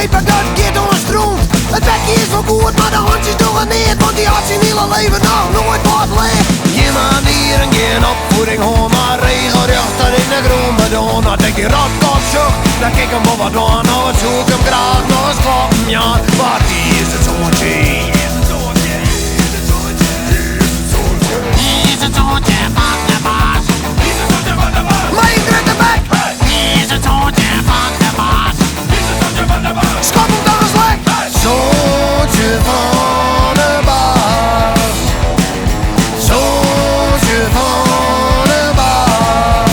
peper dat gaat ons stront. Het bekje is wel goed, maar de handjes doen het niet. Want die had zijn hele leven nog nooit wat leeg. Geen manieren, geen opvoeding, hoor maar regelrecht in de groen bedoel. Dan denk je rotkop zoek, dan kijk hem op wat aan. Nou het zoek hem graag nog eens kloppen, ja. Maar die is het zoontje. Die is het zoontje van de baas. Mijn grote bek. Die is het zoontje van de baas. Schop hem dan eens lek. Zoontje van de baas. Zoontje van de baas.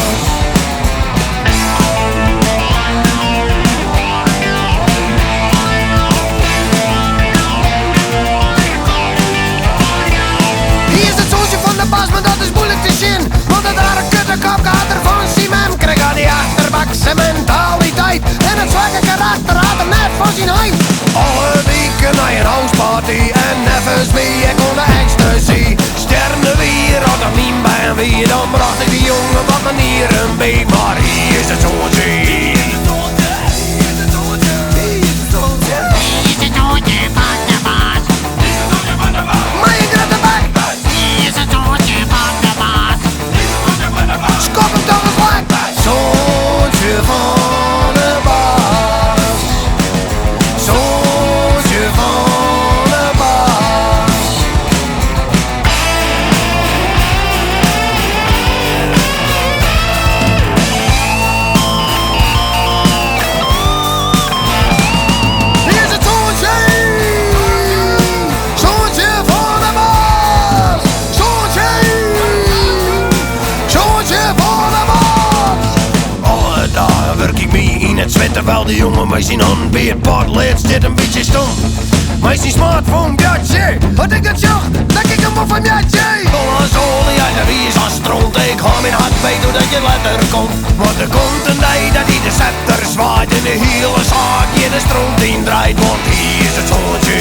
Hier is het zoontje van de baas, maar dat is moeilijk te zien. Want het rare kuttekop gaat er van Simem. Kreeg aan die achterbak zijn mentaliteit. En het zwakke karakter had hem net van zijn heim. Alle weken naar een houseparty en nevens mee, ik kon de ecstasy. Sterren weer had er niet bij en wie, dan bracht ik die jongen wat manieren mee. Maar hier is het zoontje. Hier is het zoontje. Hier is het zoontje. Hier is het zoontje. Hier is het zoontje van de baas. Hier is het zoontje van de baas. Mijn grote bek. Hier is het zoontje van de baas. Hier is het zoontje van de baas. Skop hem dan eens lek. Zoontje van de baas. Zoontje van de baas. Hier is het zoontje. Zoontje van de baas. Zoontje. Zoontje van de baas. Alle dagen werk ik mee in het zwet terwijl de jongen met zijn hand bij het potleed zit een beetje stom. Met zijn smartphone, jatje. Wat ik dat zag, denk ik hem op van jatje. Alles olie uit de wie is als stront. Ik ga mijn hart bij doordat je letter komt. Want er komt een dag dat hij de scepter zwaait en de hele zaak je de stront indraait. Want hier is het zoontje.